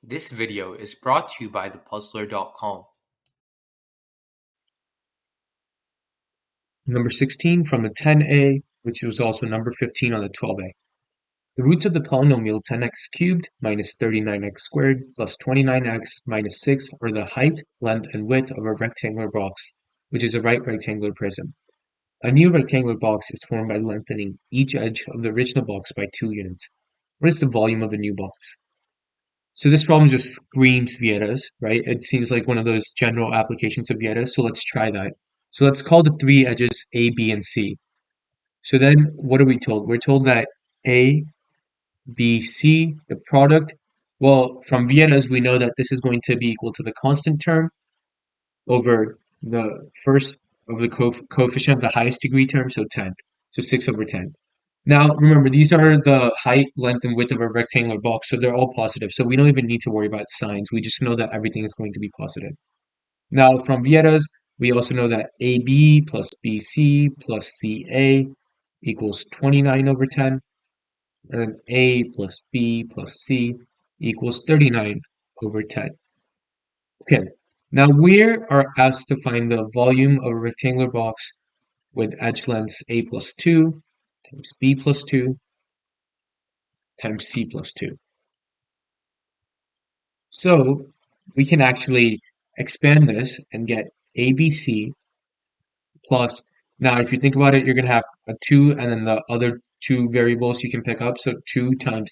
This video is brought to you by thepuzzler.com. Number 16 from the 10a, which was also number 15 on the 12a. The roots of the polynomial 10x cubed minus 39x squared plus 29x minus 6 are the height, length, and width of a rectangular box, which is a right rectangular prism. A new rectangular box is formed by lengthening each edge of the original box by 2 units. What is the volume of the new box? So this problem just screams Vietas, right? It seems like one of those general applications of Vietas, so let's try that. So let's call the three edges A, B, and C. So then what are we told? We're told that A, B, C, the product, well, from Vietas, we know that this is going to be equal to the constant term over the first of the coefficient of the highest degree term, so 10. So 6 over 10. Now, remember, these are the height, length, and width of a rectangular box, so they're all positive. So we don't even need to worry about signs. We just know that everything is going to be positive. Now, from Vietas, we also know that AB plus BC plus CA equals 29 over 10. And then A plus B plus C equals 39 over 10. Okay, now we are asked to find the volume of a rectangular box with edge lengths A plus 2 times B plus 2 times C plus 2. So we can actually expand this and get ABC plus, now if you think about it, you're going to have a 2 and then the other two variables you can pick up. So 2 times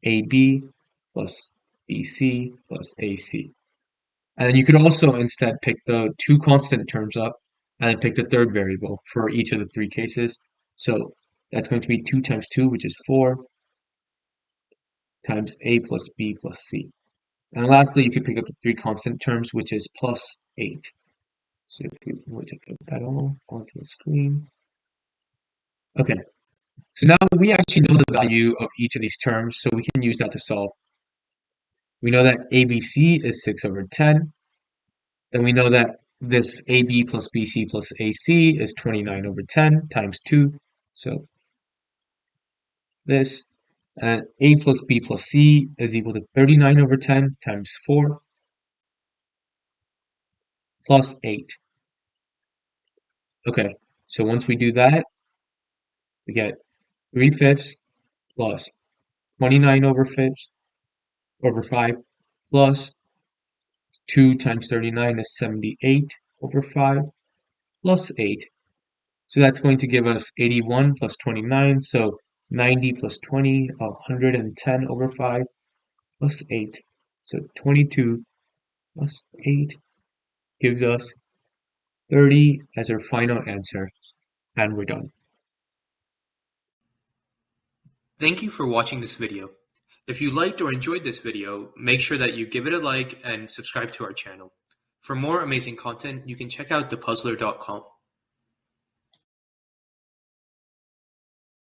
AB plus BC plus AC. And then you could also instead pick the two constant terms up and then pick the third variable for each of the three cases. So that's going to be 2 times 2, which is 4, times A plus B plus C. And lastly, you could pick up the three constant terms, which is plus 8. So if we were to put that all onto the screen. Okay, so now we actually know the value of each of these terms, so we can use that to solve. We know that ABC is 6 over 10. Then we know that this AB plus BC plus AC is 29 over 10 times 2. So this, and A plus B plus C is equal to 39 over 10 times 4 plus 8. Okay, so once we do that, we get 3/5 plus 29 over 5 plus 2 times 39 is 78 over 5 plus 8. So that's going to give us 81 plus 29, so 90 plus 20, 110 over 5 plus 8. So 22 plus 8 gives us 30 as our final answer, and we're done. Thank you for watching this video. If you liked or enjoyed this video, make sure that you give it a like and subscribe to our channel. For more amazing content, you can check out thepuzzler.com.